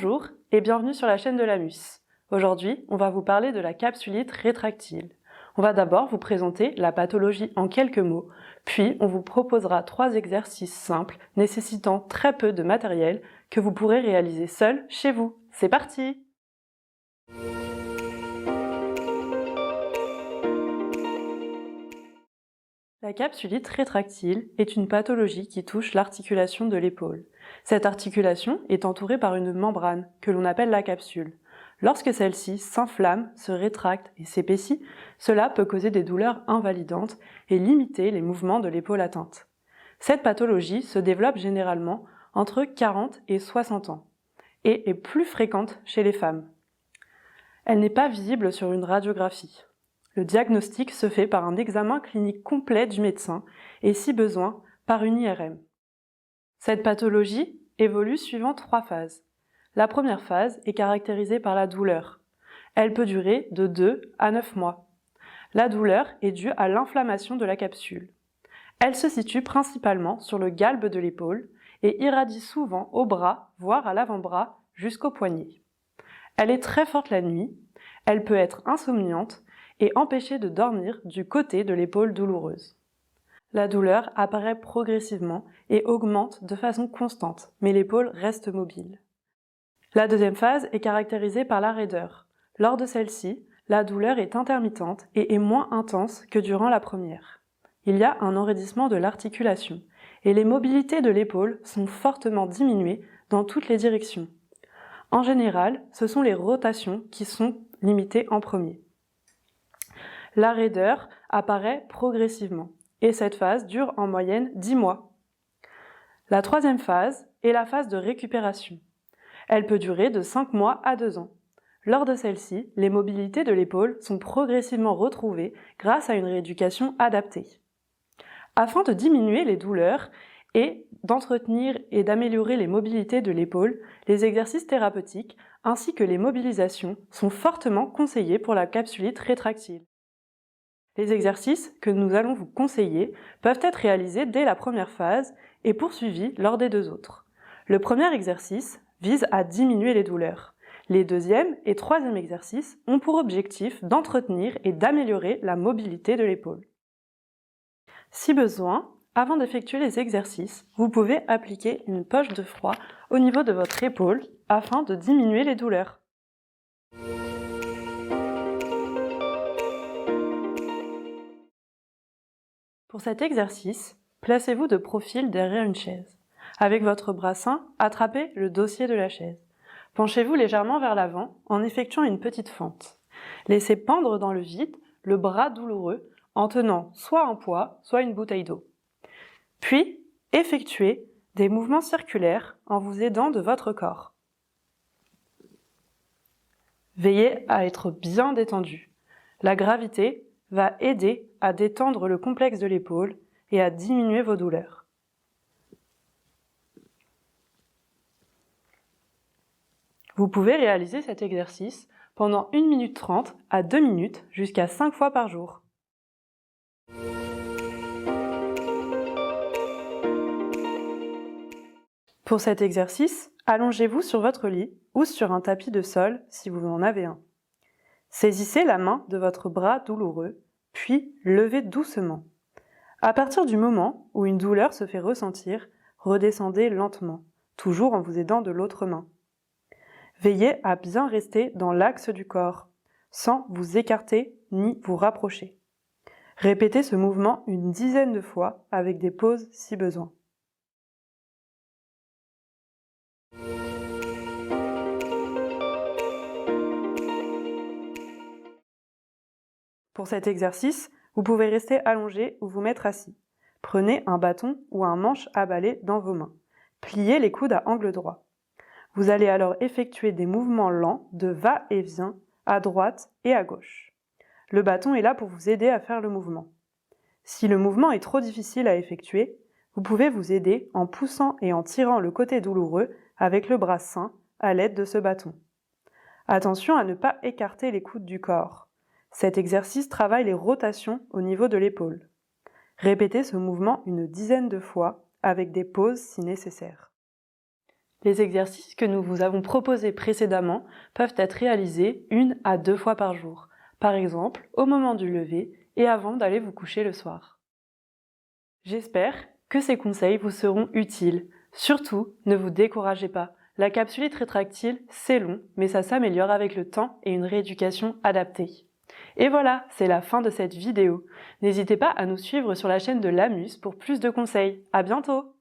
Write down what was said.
Bonjour et bienvenue sur la chaîne de l'AMUS. Aujourd'hui, on va vous parler de la capsulite rétractile. On va d'abord vous présenter la pathologie en quelques mots, puis on vous proposera 3 exercices simples nécessitant très peu de matériel que vous pourrez réaliser seul chez vous. C'est parti! La capsulite rétractile est une pathologie qui touche l'articulation de l'épaule. Cette articulation est entourée par une membrane que l'on appelle la capsule. Lorsque celle-ci s'inflamme, se rétracte et s'épaissit, cela peut causer des douleurs invalidantes et limiter les mouvements de l'épaule atteinte. Cette pathologie se développe généralement entre 40 et 60 ans et est plus fréquente chez les femmes. Elle n'est pas visible sur une radiographie. Le diagnostic se fait par un examen clinique complet du médecin et, si besoin, par une IRM. Cette pathologie évolue suivant 3 phases. La première phase est caractérisée par la douleur. Elle peut durer de 2 à 9 mois. La douleur est due à l'inflammation de la capsule. Elle se situe principalement sur le galbe de l'épaule et irradie souvent au bras, voire à l'avant-bras, jusqu'au poignet. Elle est très forte la nuit, elle peut être insomniante et empêcher de dormir du côté de l'épaule douloureuse. La douleur apparaît progressivement et augmente de façon constante, mais l'épaule reste mobile. La deuxième phase est caractérisée par la raideur. Lors de celle-ci, la douleur est intermittente et est moins intense que durant la première. Il y a un enraidissement de l'articulation et les mobilités de l'épaule sont fortement diminuées dans toutes les directions. En général, ce sont les rotations qui sont limitées en premier. La raideur apparaît progressivement et cette phase dure en moyenne 10 mois. La troisième phase est la phase de récupération. Elle peut durer de 5 mois à 2 ans. Lors de celle-ci, les mobilités de l'épaule sont progressivement retrouvées grâce à une rééducation adaptée. Afin de diminuer les douleurs et d'entretenir et d'améliorer les mobilités de l'épaule, les exercices thérapeutiques ainsi que les mobilisations sont fortement conseillés pour la capsulite rétractile. Les exercices que nous allons vous conseiller peuvent être réalisés dès la première phase et poursuivis lors des 2 autres. Le premier exercice vise à diminuer les douleurs. Les deuxième et troisième exercices ont pour objectif d'entretenir et d'améliorer la mobilité de l'épaule. Si besoin, avant d'effectuer les exercices, vous pouvez appliquer une poche de froid au niveau de votre épaule afin de diminuer les douleurs. Pour cet exercice, placez-vous de profil derrière une chaise. Avec votre brassin, attrapez le dossier de la chaise. Penchez-vous légèrement vers l'avant en effectuant une petite fente. Laissez pendre dans le vide le bras douloureux en tenant soit un poids, soit une bouteille d'eau. Puis, effectuez des mouvements circulaires en vous aidant de votre corps. Veillez à être bien détendu. La gravité va aider à détendre le complexe de l'épaule et à diminuer vos douleurs. Vous pouvez réaliser cet exercice pendant 1 minute 30 à 2 minutes jusqu'à 5 fois par jour. Pour cet exercice, allongez-vous sur votre lit ou sur un tapis de sol si vous en avez un. Saisissez la main de votre bras douloureux, puis levez doucement. À partir du moment où une douleur se fait ressentir, redescendez lentement, toujours en vous aidant de l'autre main. Veillez à bien rester dans l'axe du corps, sans vous écarter ni vous rapprocher. Répétez ce mouvement une dizaine de fois avec des pauses si besoin. Pour cet exercice, vous pouvez rester allongé ou vous mettre assis. Prenez un bâton ou un manche à balai dans vos mains. Pliez les coudes à angle droit. Vous allez alors effectuer des mouvements lents de va-et-vient à droite et à gauche. Le bâton est là pour vous aider à faire le mouvement. Si le mouvement est trop difficile à effectuer, vous pouvez vous aider en poussant et en tirant le côté douloureux avec le bras sain à l'aide de ce bâton. Attention à ne pas écarter les coudes du corps. Cet exercice travaille les rotations au niveau de l'épaule. Répétez ce mouvement une dizaine de fois avec des pauses si nécessaire. Les exercices que nous vous avons proposés précédemment peuvent être réalisés 1 à 2 fois par jour, par exemple au moment du lever et avant d'aller vous coucher le soir. J'espère que ces conseils vous seront utiles. Surtout, ne vous découragez pas. La capsulite rétractile, c'est long, mais ça s'améliore avec le temps et une rééducation adaptée. Et voilà, c'est la fin de cette vidéo. N'hésitez pas à nous suivre sur la chaîne de l'AMUS pour plus de conseils. À bientôt!